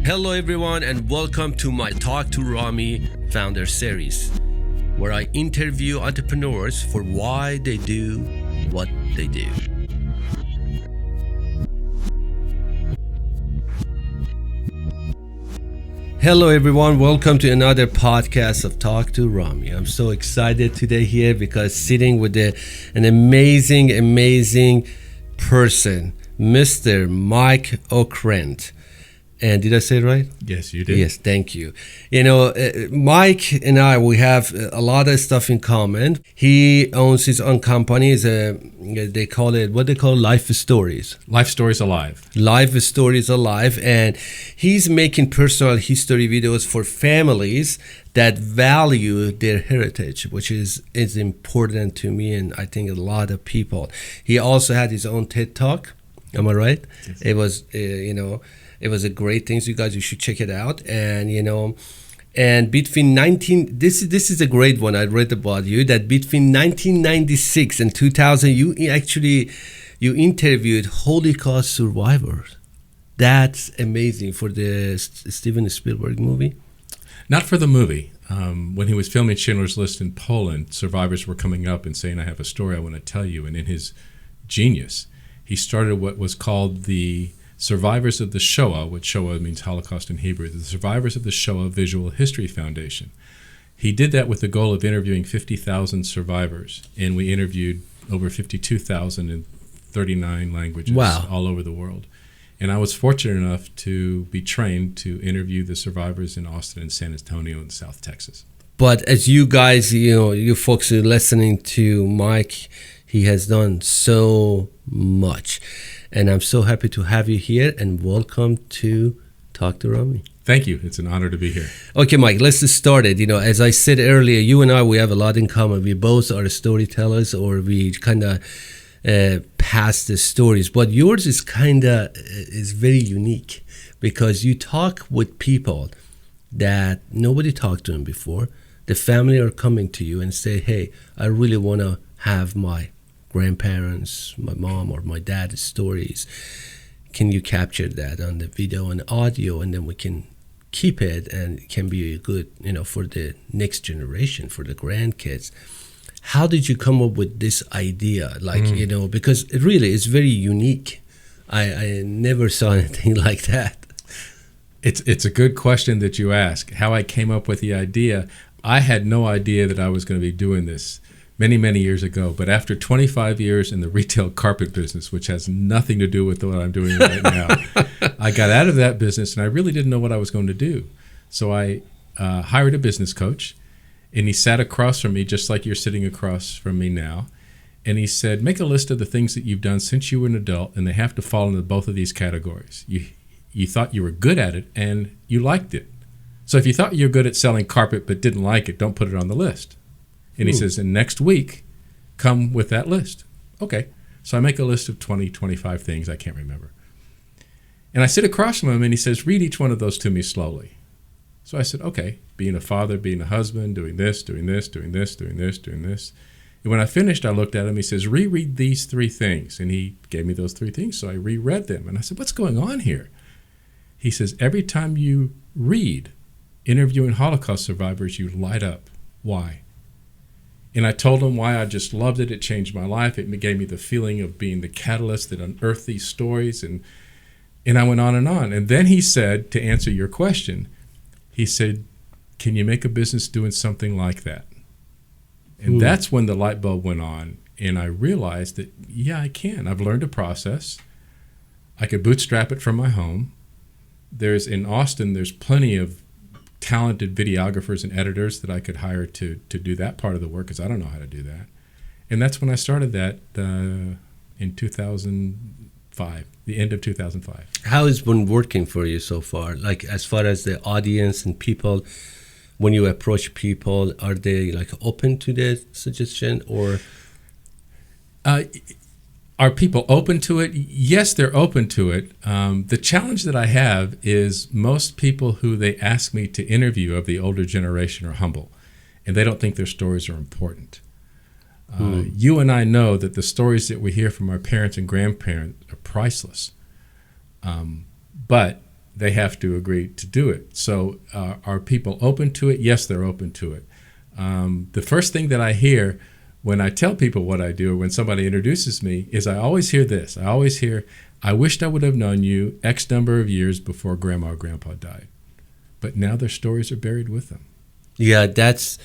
Hello everyone and welcome to my Talk2Rami founder series, where I interview entrepreneurs for why they do what they do. Hello everyone, welcome to another podcast of Talk2Rami. I'm so excited today here because sitting with an amazing person, Mr. Mike Okrent. And did I say it right? Yes, you did. Yes, thank you. You know, Mike and I, we have a lot of stuff in common. He owns his own company. They call it LifeStories. LifeStories Alive. LifeStories Alive. And he's making personal history videos for families that value their heritage, which is important to me and I think a lot of people. He also had his own TED Talk. Am I right? Yes. It was, it was a great thing. So you should check it out. And, and between this is a great one I read about you, that between 1996 and 2000, you interviewed Holocaust survivors. That's amazing for the Steven Spielberg movie. Not for the movie. When he was filming Schindler's List in Poland, survivors were coming up and saying, I have a story I want to tell you. And in his genius, he started what was called the Survivors of the Shoah, which Shoah means Holocaust in Hebrew, the Survivors of the Shoah Visual History Foundation. He did that with the goal of interviewing 50,000 survivors, and we interviewed over 52,000 in 39 languages all over the world. And I was fortunate enough to be trained to interview the survivors in Austin and San Antonio in South Texas. But as you guys, you folks are listening to Mike, he has done so much. And I'm so happy to have you here, and welcome to Talk2Rami. Thank you. It's an honor to be here. Okay, Mike, let's get started. As I said earlier, you and I, we have a lot in common. We both are storytellers, or we kind of pass the stories. But yours is is very unique because you talk with people that nobody talked to them before. The family are coming to you and say, hey, I really want to have my grandparents, my mom or my dad's stories. Can you capture that on the video and audio, and then we can keep it, and it can be good, for the next generation, for the grandkids. How did you come up with this idea? Because it really is very unique. I never saw anything like that. It's a good question that you ask. How I came up with the idea, I had no idea that I was going to be doing this many years ago, but after 25 years in the retail carpet business, which has nothing to do with what I'm doing right now, I got out of that business and I really didn't know what I was going to do. So I hired a business coach, and he sat across from me just like you're sitting across from me now, and he said, make a list of the things that you've done since you were an adult, and they have to fall into both of these categories. You thought you were good at it and you liked it. So if you thought you were good at selling carpet but didn't like it, don't put it on the list. And he says, and next week, come with that list. Okay. So I make a list of 20, 25 things. I can't remember. And I sit across from him, and he says, read each one of those to me slowly. So I said, okay. Being a father, being a husband, doing this, doing this, doing this, doing this, doing this. And when I finished, I looked at him. He says, reread these 3 things. And he gave me those 3 things. So I reread them. And I said, what's going on here? He says, every time you read interviewing Holocaust survivors, you light up. Why? And I told him why I just loved it. It changed my life. It gave me the feeling of being the catalyst that unearthed these stories. And I went on. And then he said, to answer your question, he said, can you make a business doing something like that? And that's when the light bulb went on. And I realized that, yeah, I can. I've learned a process. I could bootstrap it from my home. In Austin, there's plenty of talented videographers and editors that I could hire to do that part of the work, because I don't know how to do that. And that's when I started that in 2005, the end of 2005. How has it been working for you so far? Like, as far as the audience and people, when you approach people, are they open to the suggestion, or? Are people open to it? Yes, they're open to it. The challenge that I have is most people who they ask me to interview of the older generation are humble, and they don't think their stories are important. You and I know that the stories that we hear from our parents and grandparents are priceless. But they have to agree to do it. So are people open to it? Yes, they're open to it. The first thing that I hear when I tell people what I do, or when somebody introduces me, is I always hear this. I always hear, I wished I would have known you X number of years before Grandma or Grandpa died. But now their stories are buried with them. Yeah, that's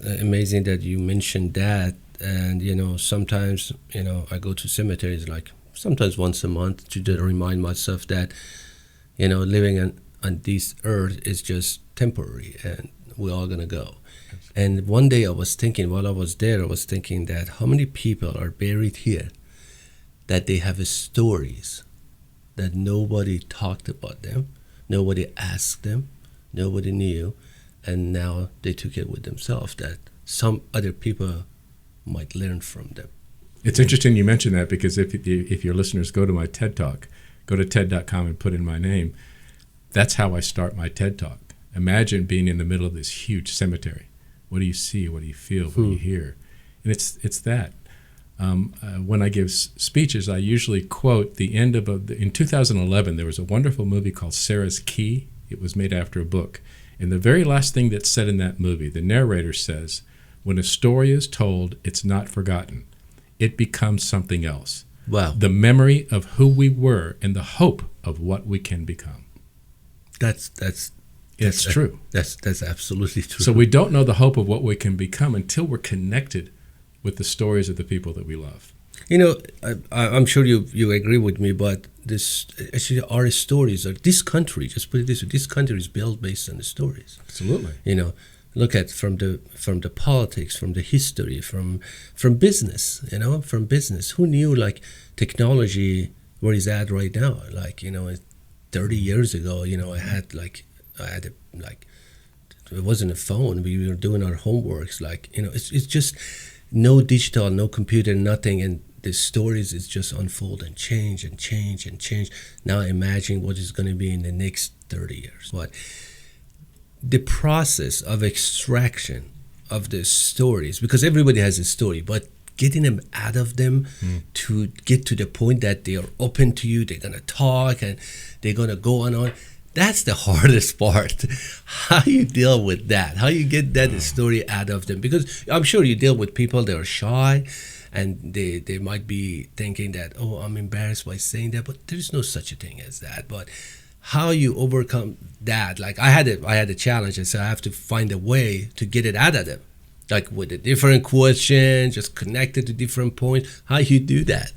amazing that you mentioned that. And, sometimes, I go to cemeteries like sometimes once a month to remind myself that, living on this earth is just temporary and we're all going to go. And one day I was thinking, while I was there, I was thinking that how many people are buried here that they have stories that nobody talked about them, nobody asked them, nobody knew, and now they took it with themselves that some other people might learn from them. It's interesting you mention that, because if your listeners go to my TED Talk, go to TED.com and put in my name, that's how I start my TED Talk. Imagine being in the middle of this huge cemetery. What do you see? What do you feel? What do you hear? And it's that. When I give speeches, I usually quote the end of in 2011, there was a wonderful movie called Sarah's Key. It was made after a book. And the very last thing that's said in that movie, the narrator says, when a story is told, it's not forgotten. It becomes something else. Wow. The memory of who we were and the hope of what we can become. That's true. That's absolutely true. So we don't know the hope of what we can become until we're connected with the stories of the people that we love. I'm sure you agree with me, but actually our stories are, this country, just put it this way, this country is built based on the stories. Absolutely. Look at from the politics, from the history, from business, from business. Who knew like technology where is at right now? 30 years ago, I had it wasn't a phone. We were doing our homeworks. It's just no digital, no computer, nothing. And the stories is just unfold and change and change and change. Now imagine what is going to be in the next 30 years. What the process of extraction of the stories, because everybody has a story, but getting them out of them to get to the point that they are open to you, they're going to talk and they're going to go on. That's the hardest part. How you deal with that? How you get that story out of them? Because I'm sure you deal with people that are shy and they might be thinking that, oh, I'm embarrassed by saying that, but there's no such a thing as that. But how you overcome that? Like I had a challenge, and so I have to find a way to get it out of them. Like with a different question, just connected to different points. How you do that?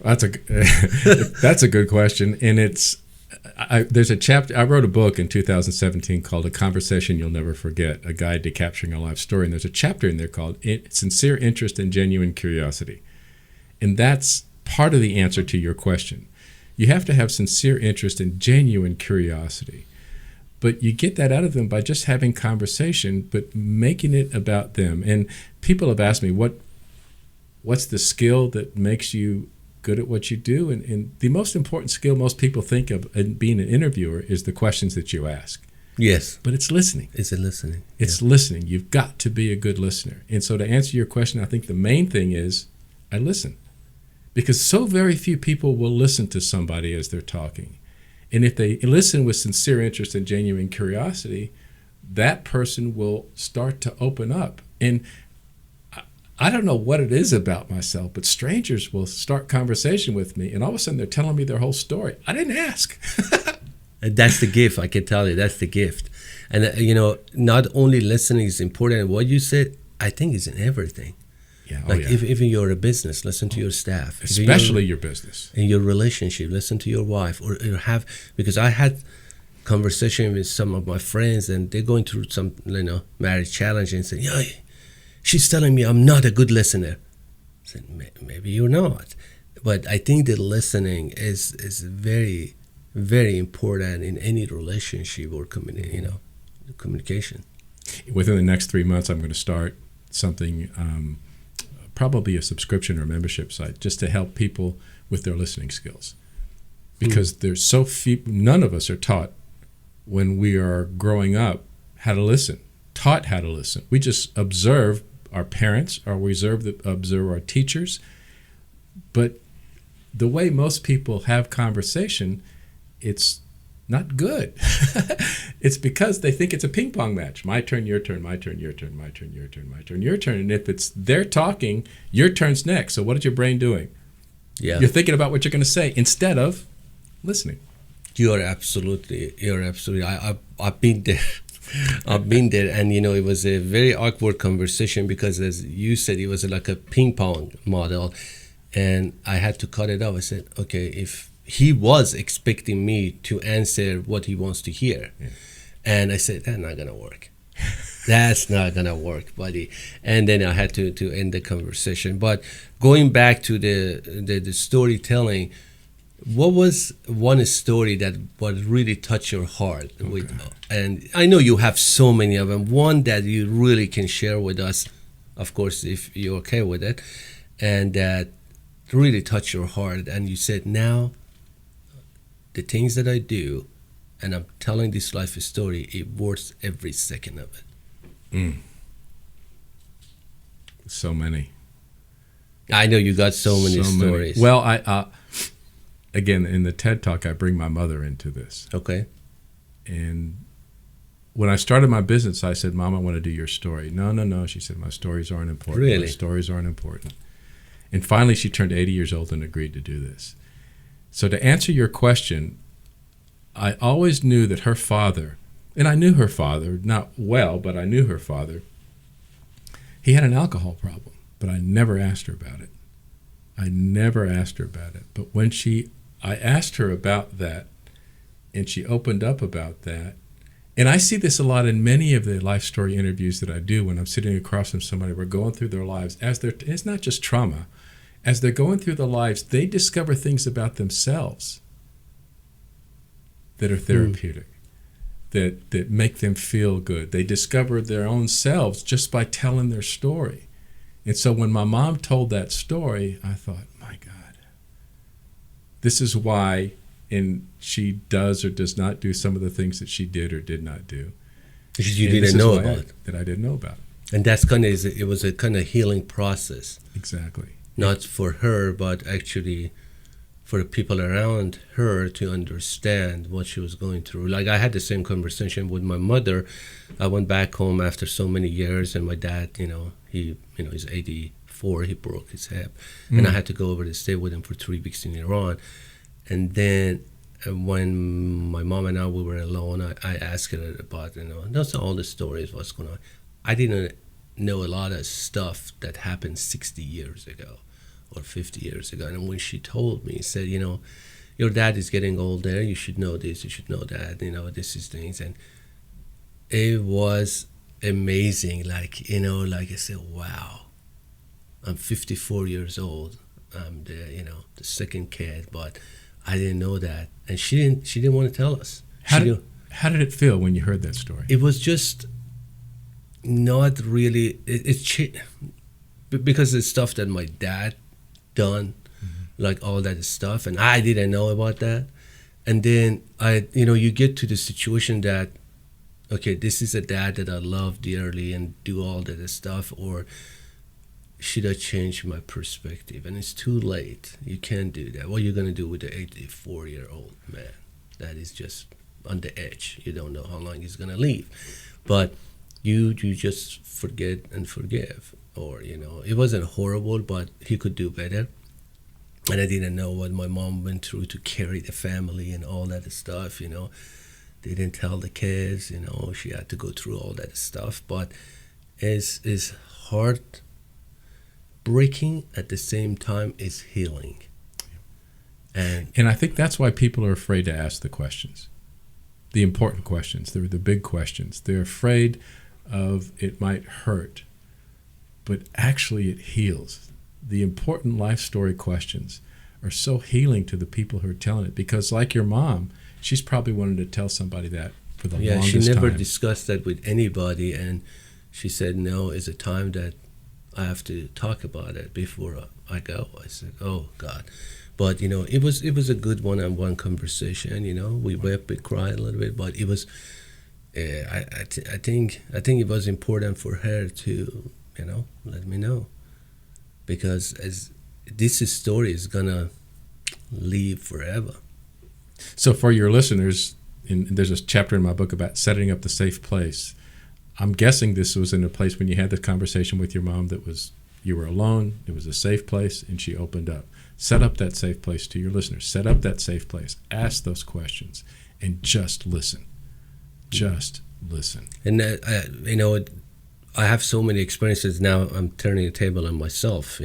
That's a good question, and there's a chapter. I wrote a book in 2017 called "A Conversation You'll Never Forget: A Guide to Capturing a Life Story," and there's a chapter in there called "Sincere Interest and Genuine Curiosity," and that's part of the answer to your question. You have to have sincere interest and genuine curiosity. But you get that out of them by just having conversation, but making it about them. And people have asked me, what's the skill that makes you good at what you do? And the most important skill most people think of in being an interviewer is the questions that you ask. Yes. But it's listening. It's listening. It's listening. You've got to be a good listener. And so to answer your question, I think the main thing is I listen. Because so very few people will listen to somebody as they're talking. And if they listen with sincere interest and genuine curiosity, that person will start to open up. And I don't know what it is about myself, but strangers will start conversation with me, and all of a sudden they're telling me their whole story. I didn't ask. And that's the gift, I can tell you. That's the gift. And, not only listening is important, what you said, I think is in everything. Yeah, Even you're a business, listen to your staff. Especially your business. In your relationship, listen to your wife. Because I had conversation with some of my friends, and they're going through some, marriage challenge, and saying, yeah, she's telling me I'm not a good listener. I said, maybe you're not. But I think that listening is very, very important in any relationship or communication. Within the next 3 months, I'm going to start something, probably a subscription or membership site, just to help people with their listening skills. Because there's so few, none of us are taught when we are growing up how to listen, taught how to listen. We just observe our parents, or we observe our teachers. But the way most people have conversation, it's not good. It's because they think it's a ping pong match. My turn, your turn, my turn, your turn, my turn, your turn, my turn, your turn. And if it's they're talking, your turn's next. So what is your brain doing? Yeah. You're thinking about what you're going to say instead of listening. You're absolutely. I've been there. I've been there, and it was a very awkward conversation because, as you said, it was like a ping pong model, and I had to cut it off. I said, okay, if he was expecting me to answer what he wants to hear, and I said, that's not gonna work. That's not gonna work, buddy. And then I had to end the conversation. But going back to the storytelling, what was one story that would really touch your heart? Okay. And I know you have so many of them. One that you really can share with us, of course, if you're okay with it, and that really touched your heart. And you said, now, the things that I do, and I'm telling this life story, it worth every second of it. So many. I know you got so many stories. Well, I again, in the TED Talk, I bring my mother into this. Okay. And when I started my business, I said, Mom, I want to do your story. No. She said, my stories aren't important. Really? My stories aren't important. And finally, she turned 80 years old and agreed to do this. So to answer your question, I always knew that her father, and I knew her father, not well, but I knew her father, he had an alcohol problem, but I never asked her about it. But when I asked her about that, and she opened up about that, and I see this a lot in many of the life story interviews that I do when I'm sitting across from somebody, we're going through their lives, it's not just trauma. As they're going through their lives, they discover things about themselves that are therapeutic, that make them feel good. They discover their own selves just by telling their story. And so when my mom told that story, I thought, my God, this is why she does or does not do some of the things that she did or did not do. Because you didn't know about it. That I didn't know about. And that's it was a kind of healing process. Exactly. Not for her, but actually for the people around her to understand what she was going through. Like, I had the same conversation with my mother. I went back home after so many years, and my dad, he's 84, he broke his hip. And I had to go over to stay with him for 3 weeks in Iran. And then when my mom and I, we were alone, I asked her about, that's all the stories, what's going on. I didn't know a lot of stuff that happened 60 years ago or 50 years ago. And when she told me, said, your dad is getting older, you should know this, you should know that, this is things. And it was amazing. Like I said, wow, I'm 54 years old. I'm the second kid, but I didn't know that. And she didn't want to tell us. How did it feel when you heard that story? It was just not really, because it's stuff that my dad done, like all that stuff, and I didn't know about that. And then you get to the situation that, okay, this is a dad that I love dearly and do all that stuff, or should I change my perspective? And it's too late. You can't do that. What are you going to do with the 84-year-old man that is just on the edge? You don't know how long he's going to leave. But you just forget and forgive. Or, it wasn't horrible, but he could do better. And I didn't know what my mom went through to carry the family and all that stuff, They didn't tell the kids, she had to go through all that stuff. But it's heartbreaking at the same time is healing. And I think that's why people are afraid to ask the questions, the important questions. They're the big questions. They're afraid of it might hurt, but actually it heals. The important life story questions are so healing to the people who are telling it, because like your mom, she's probably wanted to tell somebody that for the longest time. She never discussed that with anybody, and she said, no, it's a time that I have to talk about it before I go. I said, oh, God. But, it was a good one-on-one conversation, we wept, we cried a little bit, but it was, I think it was important for her to, let me know. Because as this story is going to live forever. So for your listeners, and there's a chapter in my book about setting up the safe place. I'm guessing this was in a place when you had the conversation with your mom that was, you were alone, it was a safe place, and she opened up. Set up that safe place to your listeners. Set up that safe place. Ask those questions and just listen. Just listen. And, I have so many experiences now. I'm turning the table on myself,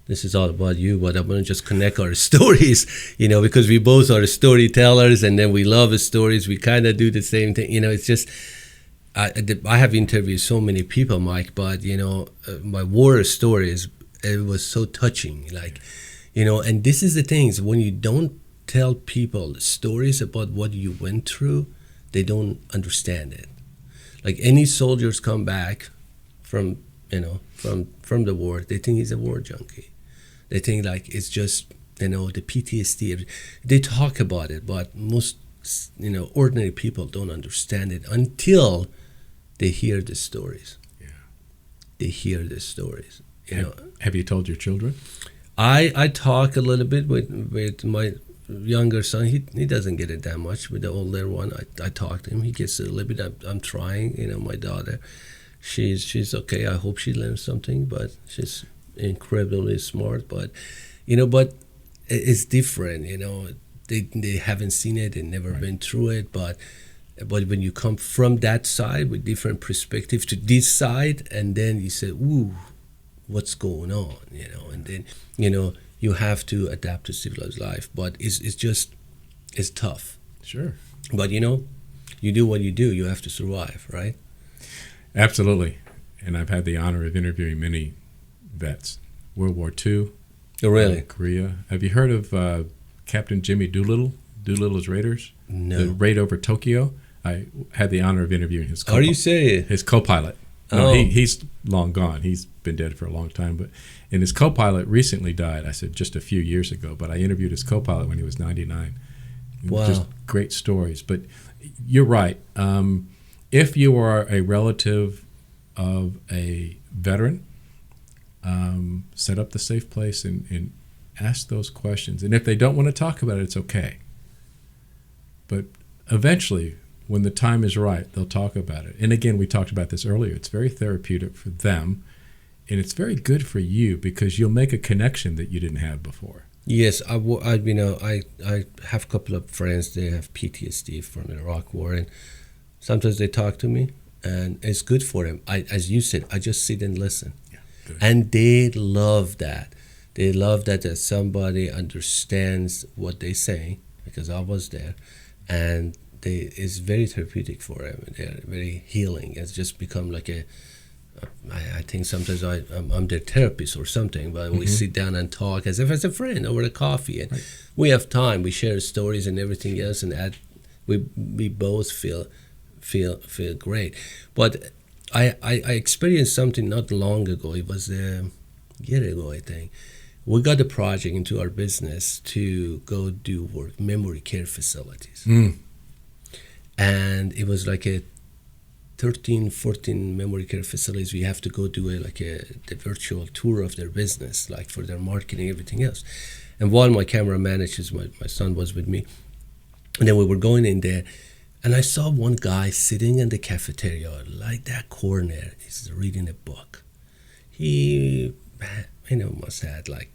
This is all about you, but I'm going to just connect our stories, because we both are storytellers, and then we love the stories. We kind of do the same thing. It's just, I have interviewed so many people, Mike, but, my war stories, it was so touching. And this is the things, when you don't tell people stories about what you went through, they don't understand it. Like any soldiers come back from the war, they think he's a war junkie. They think it's just, the PTSD. They talk about it, but most, ordinary people don't understand it until they hear the stories. Yeah. They hear the stories. Have you told your children? I talk a little bit with my younger son. He doesn't get it that much. With the older one, I talk to him. He gets a little bit. I'm trying. My daughter, she's okay. I hope she learns something, but she's incredibly smart. But but it's different. They haven't seen it. They've never been through it. But when you come from that side with different perspective to this side, and then you say, ooh, what's going on? And then you have to adapt to civilized life, but it's tough. Sure. But you do what you do. You have to survive, right? Absolutely. And I've had the honor of interviewing many vets. World War II. Oh, really? Korea. Have you heard of Captain Jimmy Doolittle? Doolittle's Raiders? No. The raid over Tokyo. I had the honor of interviewing his Are you serious? His co-pilot. No, he's long gone. He's been dead for a long time. And his co-pilot recently died. I said just a few years ago, but I interviewed his co-pilot when he was 99. Wow. Just great stories. But you're right. If you are a relative of a veteran, set up the safe place and ask those questions. And if they don't want to talk about it, it's okay. But eventually, when the time is right, they'll talk about it. And again, we talked about this earlier. It's very therapeutic for them, and it's very good for you because you'll make a connection that you didn't have before. Yes, I have a couple of friends. They have PTSD from the Iraq War, and sometimes they talk to me, and it's good for them. As you said, I just sit and listen, and they love that. They love that somebody understands what they're saying because I was there, and it's very therapeutic for them. They're very healing. It's just become like I think sometimes I'm their therapist or something, but we sit down and talk as if as a friend over a coffee, and we have time. We share stories and everything else, and we both feel great. But I experienced something not long ago. It was a year ago, I think. We got a project into our business to go do work, memory care facilities. And it was like a 13, 14 memory care facilities. We have to go do the virtual tour of their business, like for their marketing, everything else. And while my camera manages, my son was with me. And then we were going in there, and I saw one guy sitting in the cafeteria, like that corner. He's reading a book. He, must have had like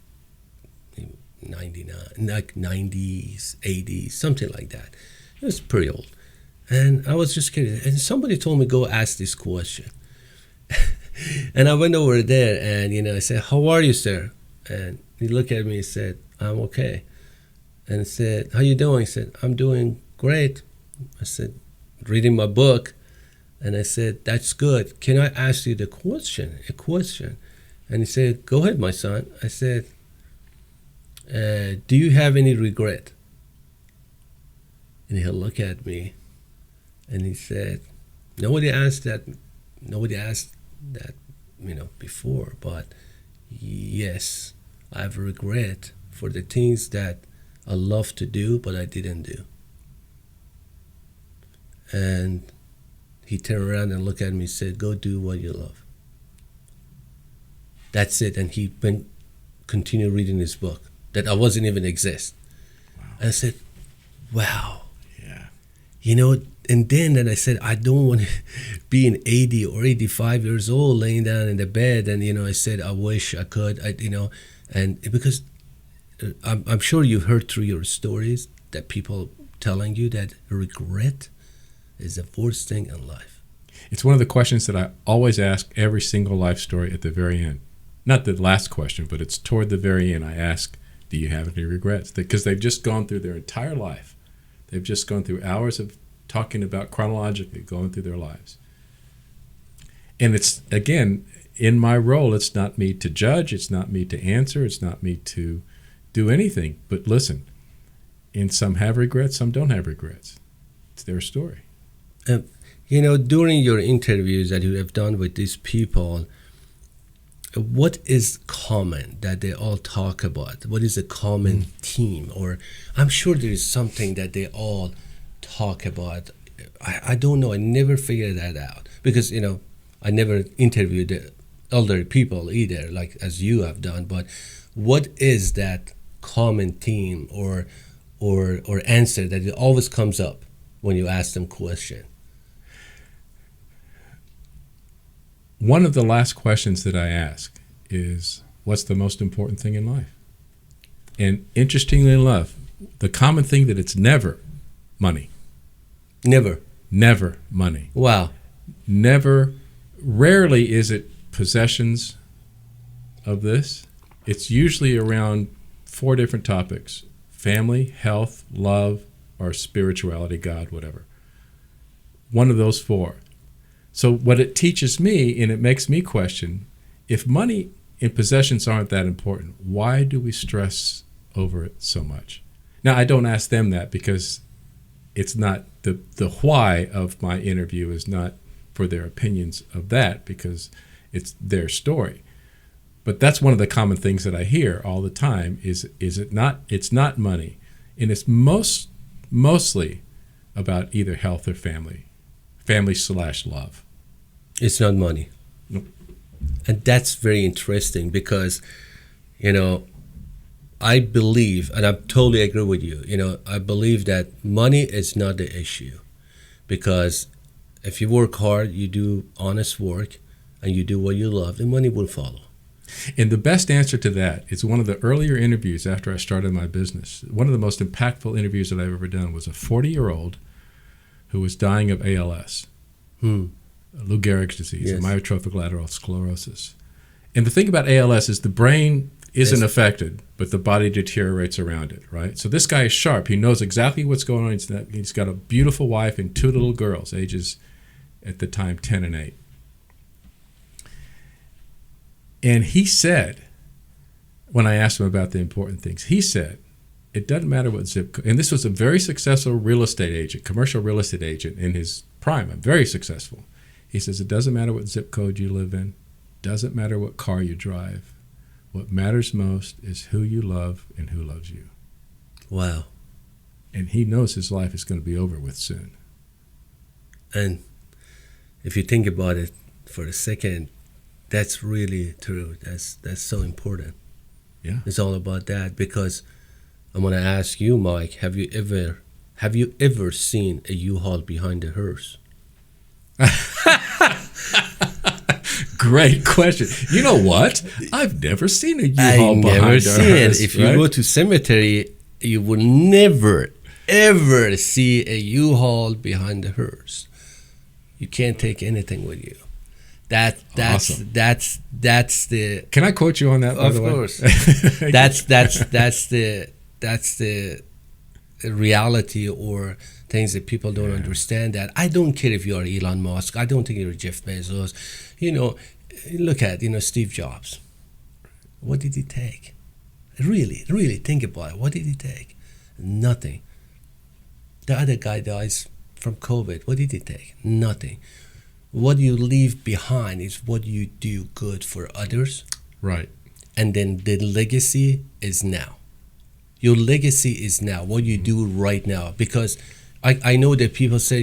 99, like 90s, 80s, something like that. He was pretty old. And I was just curious. And somebody told me, go ask this question. And I went over there and, I said, how are you, sir? And he looked at me and said, I'm okay. And I said, how you doing? He said, I'm doing great. I said, reading my book. And I said, that's good. Can I ask you a question? And he said, go ahead, my son. I said, do you have any regret? And he'll look at me. And he said, nobody asked that before, but yes, I have regret for the things that I love to do, but I didn't do. And he turned around and looked at me and said, go do what you love. That's it. And he continued reading his book that I wasn't even exist. Wow. And I said, wow. And then I said, I don't want to be in 80 or 85 years old laying down in the bed. And, I said, I wish I could, and because I'm sure you've heard through your stories that people telling you that regret is the worst thing in life. It's one of the questions that I always ask every single life story at the very end. Not the last question, but it's toward the very end. I ask, do you have any regrets? Because they've just gone through their entire life. They've just gone through hours of talking about chronologically going through their lives. And it's, again, in my role, it's not me to judge, it's not me to answer, it's not me to do anything. But listen, and some have regrets, some don't have regrets. It's their story. During your interviews that you have done with these people, what is common that they all talk about? What is a common theme? Or I'm sure there is something that they all talk about. I don't know. I never figured that out because, I never interviewed the elder people either, like as you have done. But what is that common theme or answer that it always comes up when you ask them question? One of the last questions that I ask is, what's the most important thing in life? And interestingly enough, the common thing that it's never money. Never money. Wow. Never. Rarely is it possessions of this. It's usually around 4 different topics: family, health, love, or spirituality, God, whatever. One of those 4. So what it teaches me, and it makes me question, if money and possessions aren't that important, why do we stress over it so much? Now, I don't ask them that because it's not the why of my interview is not for their opinions of that, because it's their story. But that's one of the common things that I hear all the time is it not, it's not money. And it's mostly about either health or family/love. It's not money. Nope. And that's very interesting because, I believe, and I totally agree with you, I believe that money is not the issue. Because if you work hard, you do honest work, and you do what you love, then money will follow. And the best answer to that is one of the earlier interviews after I started my business. One of the most impactful interviews that I've ever done was a 40-year-old who was dying of ALS, Lou Gehrig's disease, Yes. amyotrophic lateral sclerosis. And the thing about ALS is the brain isn't affected, but the body deteriorates around it, right? So this guy is sharp. He knows exactly what's going on. He's got a beautiful wife and 2 little girls, ages at the time 10 and 8. And he said, when I asked him about the important things, he said, it doesn't matter what zip code. And this was a very successful real estate agent, commercial real estate agent in his prime, very successful. He says, it doesn't matter what zip code you live in, doesn't matter what car you drive. What matters most is who you love and who loves you. Wow. And he knows his life is going to be over with soon. And if you think about it for a second, that's really true. That's so important. Yeah. It's all about that, because I'm going to ask you, Mike, have you ever seen a U-Haul behind a hearse? Great question. You know what? I've never seen a U-Haul behind a hearse. If you go to cemetery, you will never, ever see a U-Haul behind the hearse. You can't take anything with you. That's awesome. That's the. Can I quote you on that? By Of the way? course. that's the reality, or things that people don't understand. That I don't care if you are Elon Musk. I don't think you're Jeff Bezos. Look at Steve Jobs. What did he take? Really think about it. What did he take? Nothing. The other guy dies from COVID. What did he take? Nothing. What you leave behind is what you do good for others. Right. And then the legacy is now. Your legacy is now, what you do right now. Because I know that people say,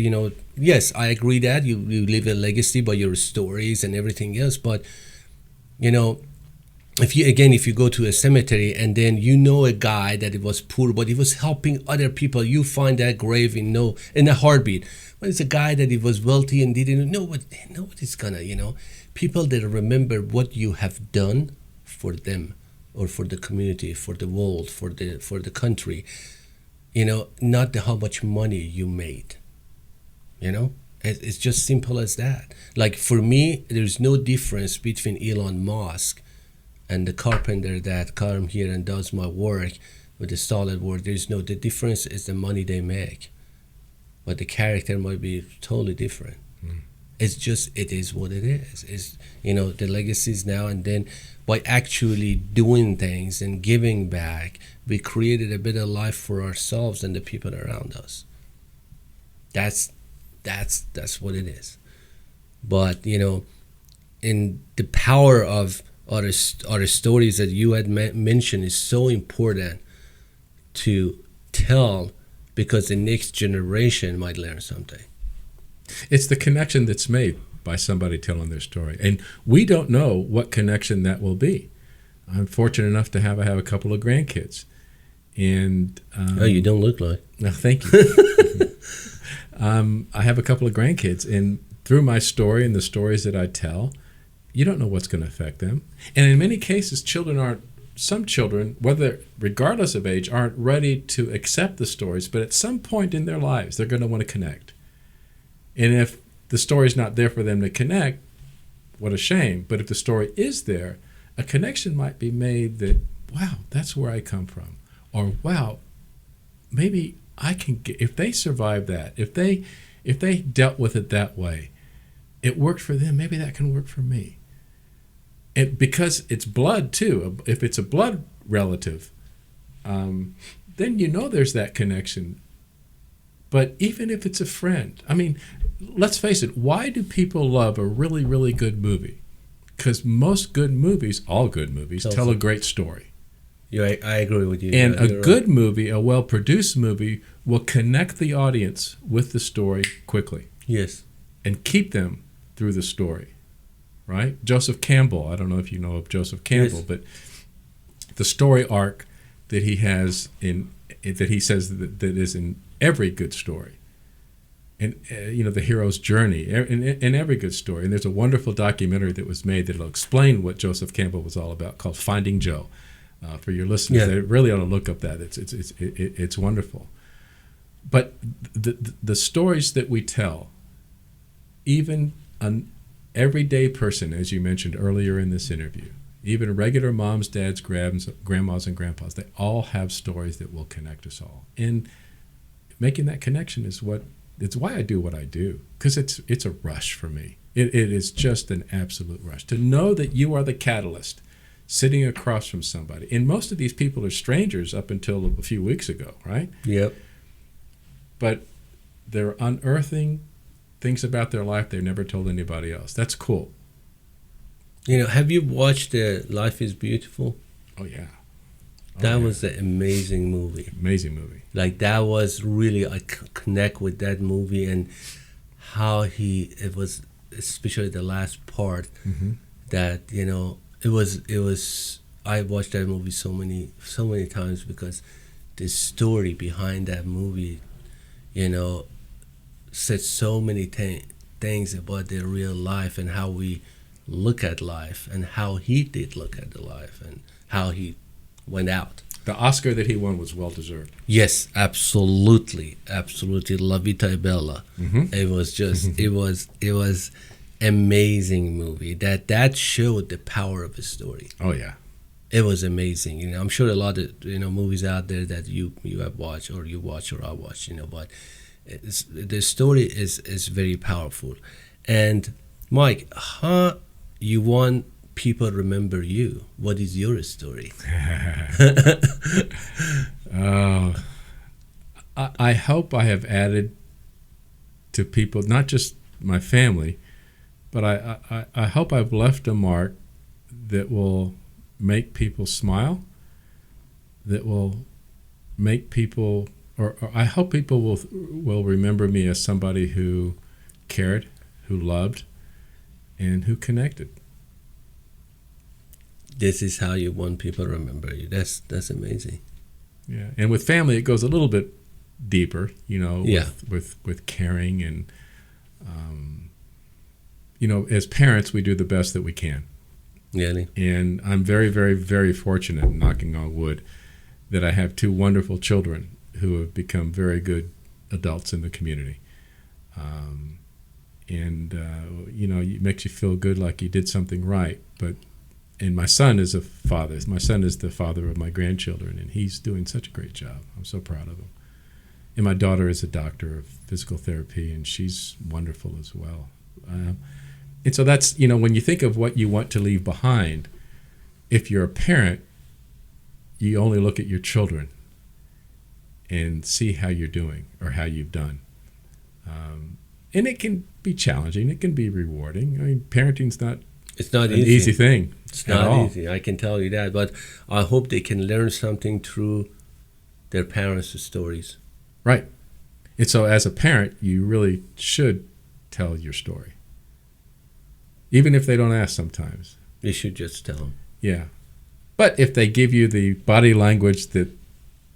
yes, I agree that you leave a legacy by your stories and everything else. But, if you go to a cemetery and then you know a guy that it was poor, but he was helping other people, you find that grave in a heartbeat. But it's a guy that he was wealthy and didn't know what it's gonna, people that remember what you have done for them or for the community, for the world, for the country, not how much money you made. It's just simple as that. Like for me, there's no difference between Elon Musk and the carpenter that come here and does my work with the solid work. The difference is the money they make, but the character might be totally different. It is what it is. It's the legacies now and then. By actually doing things and giving back, we created a better life for ourselves and the people around us. That's what it is. But in the power of other stories that you had mentioned is so important to tell, because the next generation might learn something. It's the connection that's made by somebody telling their story, and we don't know what connection that will be. I'm fortunate enough to have a couple of grandkids, and you don't look like. No, thank you. I have a couple of grandkids, and through my story and the stories that I tell, you don't know what's going to affect them. And in many cases, some children, regardless of age, aren't ready to accept the stories, but at some point in their lives, they're going to want to connect. And if the story's not there for them to connect, what a shame. But if the story is there, a connection might be made that, wow, that's where I come from. Or, wow, maybe I can get, if they survive that, if they dealt with it that way, it worked for them, maybe that can work for me. And because it's blood too, if it's a blood relative, then there's that connection. But even if it's a friend, let's face it, why do people love a really, really good movie? Because most good movies, all good movies, tell a great story. Yeah, I agree with you. And a good movie, a well-produced movie, will connect the audience with the story quickly. Yes. And keep them through the story, right? Joseph Campbell, I don't know if you know of Joseph Campbell, yes. But the story arc that he has that he says that is in every good story, and the hero's journey in every good story. And there's a wonderful documentary that was made that'll explain what Joseph Campbell was all about, called Finding Joe. For your listeners, yeah. They really ought to look up that. It's wonderful. But the stories that we tell, even an everyday person, as you mentioned earlier in this interview, even regular moms, dads, grandmas, and grandpas, they all have stories that will connect us all. And making that connection it's why I do what I do, because it's a rush for me. It is just an absolute rush to know that you are the catalyst sitting across from somebody. And most of these people are strangers up until a few weeks ago, right? Yep. But they're unearthing things about their life they've never told anybody else. That's cool. Have you watched Life is Beautiful? Oh, yeah. That was an amazing movie. Amazing movie. Like, that was really, I connect with that movie and how it was, especially the last part, mm-hmm. that, it was, I watched that movie so many times, because the story behind that movie, said so many things about their real life and how we look at life and how he did look at the life and how he went out. The Oscar that he won was well-deserved. Yes, absolutely. La Vita e Bella. Mm-hmm. It was just, it was amazing movie. That showed the power of a story. Oh, yeah. It was amazing. I'm sure a lot of, movies out there that you have watched or you watch or I watch, but the story is very powerful. And Mike, how you want people remember you? What is your story? I hope I have added to people, not just my family, but I hope I've left a mark that will make people smile, that will make people, or I hope people will remember me as somebody who cared, who loved, and who connected. this is how you want people to remember you. That's amazing. Yeah, and with family, it goes a little bit deeper, Yeah. with caring and, as parents, we do the best that we can. Really? And I'm very, very, very fortunate, knocking on wood, that I have two wonderful children who have become very good adults in the community. It makes you feel good like you did something right. And my son is a father. My son is the father of my grandchildren, and he's doing such a great job. I'm so proud of him. And my daughter is a doctor of physical therapy, and she's wonderful as well. And so that's, when you think of what you want to leave behind, if you're a parent, you only look at your children and see how you're doing or how you've done. And it can be challenging. It can be rewarding. I mean, parenting's not It's not an easy thing. It's at not all. easy. I can tell you that. But I hope they can learn something through their parents' stories. Right. And so as a parent, you really should tell your story. Even if they don't ask sometimes. You should just tell them. Yeah. But if they give you the body language that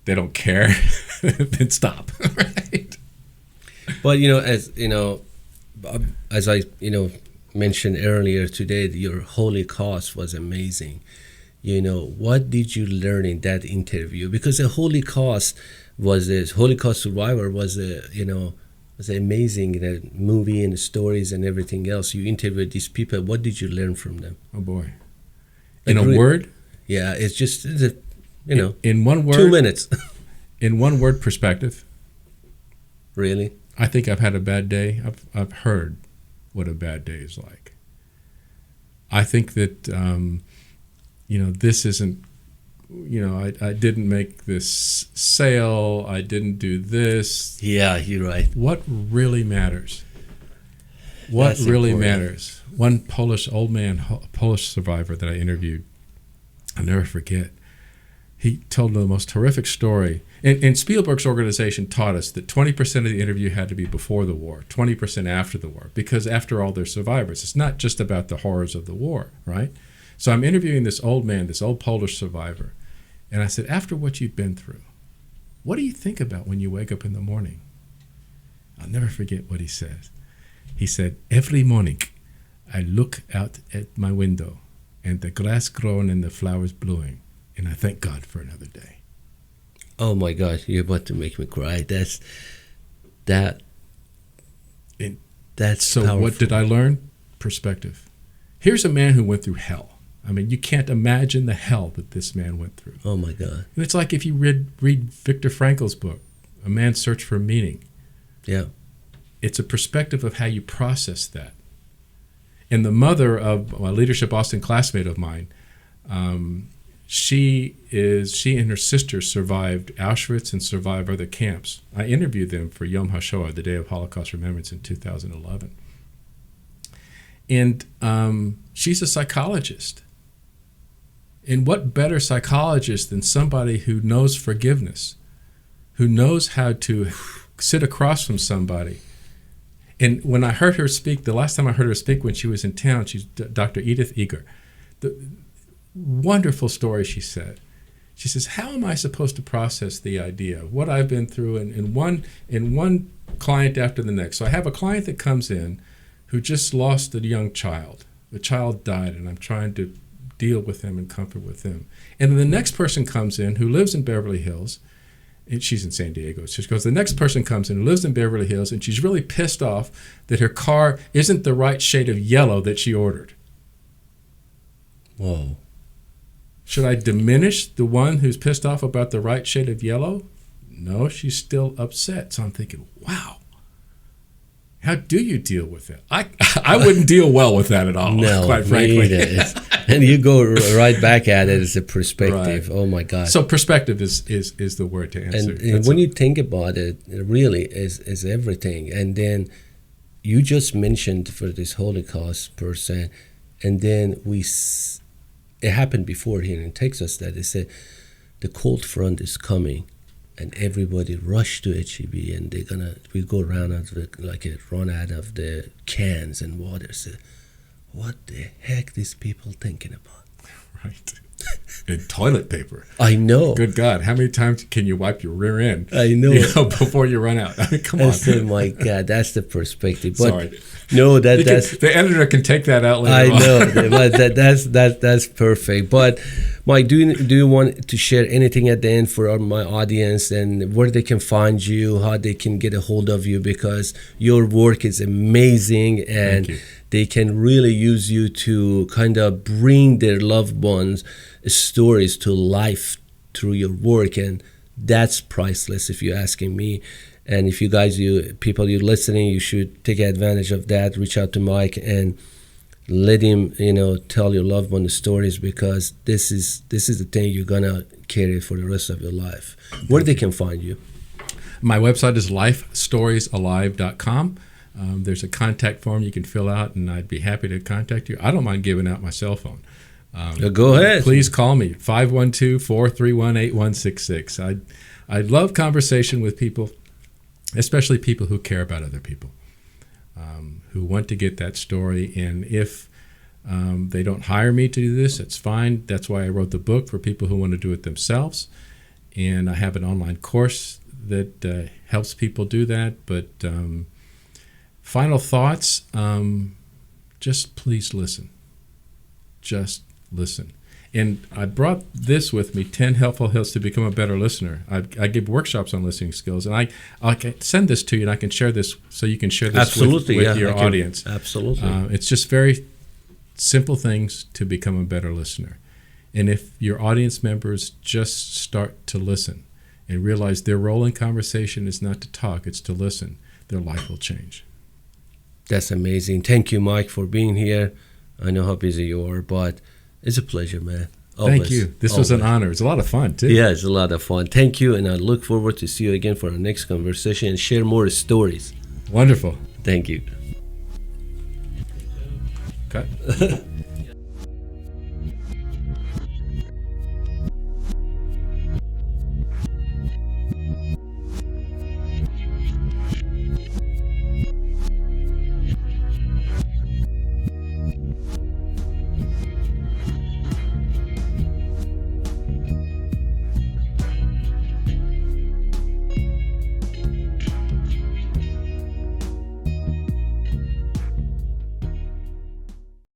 they don't care, then stop. Right. But, as I, mentioned earlier today, your Holocaust was amazing. What did you learn in that interview? Because the Holocaust Holocaust survivor was amazing in a movie and the stories and everything else. You interviewed these people. What did you learn from them? Oh boy! In a word? Yeah, in one word. 2 minutes. In one word, perspective. Really? I think I've had a bad day. I've heard what a bad day is like. I think that this isn't. I didn't make this sale. I didn't do this. Yeah, you're right. What really matters? What That's really important. matters? One Polish survivor that I interviewed, I'll never forget. He told the most horrific story. And Spielberg's organization taught us that 20% of the interview had to be before the war, 20% after the war, because after all, they're survivors. It's not just about the horrors of the war, right? So I'm interviewing this old man, this old Polish survivor, and I said, after what you've been through, what do you think about when you wake up in the morning? I'll never forget what he says. He said, every morning I look out at my window and the grass growing and the flowers blooming, and I thank God for another day. Oh my God, you're about to make me cry. That's So powerful. what did I learn? Perspective. Here's a man who went through hell. I mean, you can't imagine the hell that this man went through. Oh my God. And it's like if you read Viktor Frankl's book, A Man's Search for Meaning. Yeah. It's a perspective of how you process that. And the mother of a Leadership Austin classmate of mine, she and her sister survived Auschwitz and survived other camps. I interviewed them for Yom HaShoah, the Day of Holocaust Remembrance in 2011. And she's a psychologist. And what better psychologist than somebody who knows forgiveness, who knows how to sit across from somebody. And when I heard her speak, the last time I heard her speak when she was in town, she's Dr. Edith Eger. The wonderful story she said. She says, how am I supposed to process the idea of what I've been through in one client after the next? So I have a client that comes in who just lost a young child. The child died, and I'm trying to deal with him and comfort with him. And then the next person comes in who lives in Beverly Hills, and she's in San Diego. So she goes, the next person comes in who lives in Beverly Hills, and she's really pissed off that her car isn't the right shade of yellow that she ordered. Whoa. Should I diminish the one who's pissed off about the right shade of yellow? No, she's still upset. So I'm thinking, wow, how do you deal with it? I wouldn't deal well with that at all, No, quite frankly. And you go right back at it as a perspective. Right. Oh my God. So perspective is the word to answer. And when you think about it, it really is everything. And then you just mentioned for this Holocaust person, and then it happened before here in Texas that they said the cold front is coming, and everybody rushed to HEB, and we go run out of the cans and water. So, what the heck these people thinking about? Right. And toilet paper. I know. Good God, how many times can you wipe your rear end? I know. Before you run out. I mean, come on. I said, my God, that's the perspective. But Sorry. no, that's the editor can take that out later. I know, but that's perfect. But Mike, do you want to share anything at the end for my audience and where they can find you, how they can get a hold of you, because your work is amazing and they can really use you to kind of bring their loved ones' stories to life through your work, and that's priceless if you're asking me. And if you guys, people you're listening, you should take advantage of that. Reach out to Mike and let him, tell your loved one the stories, because this is the thing you're gonna carry for the rest of your life. Where they can find you? My website is LifeStoriesAlive.com. There's a contact form you can fill out, and I'd be happy to contact you. I don't mind giving out my cell phone. Go ahead. Please call me, 512-431-8166. I love conversation with people, especially people who care about other people, who want to get that story. And if they don't hire me to do this, it's fine. That's why I wrote the book, for people who want to do it themselves. And I have an online course that helps people do that. But final thoughts, just please listen. Just listen. And I brought this with me, 10 helpful hints to become a better listener. I give workshops on listening skills, and I can send this to you, and I can share this so you can share this with your audience. Absolutely. It's just very simple things to become a better listener. And if your audience members just start to listen and realize their role in conversation is not to talk, it's to listen, their life will change. That's amazing. Thank you, Mike, for being here. I know how busy you are, but it's a pleasure, man. Always. Thank you. This was an honor. It's a lot of fun, too. Yeah, it's a lot of fun. Thank you, and I look forward to see you again for our next conversation and share more stories. Wonderful. Thank you. Cut.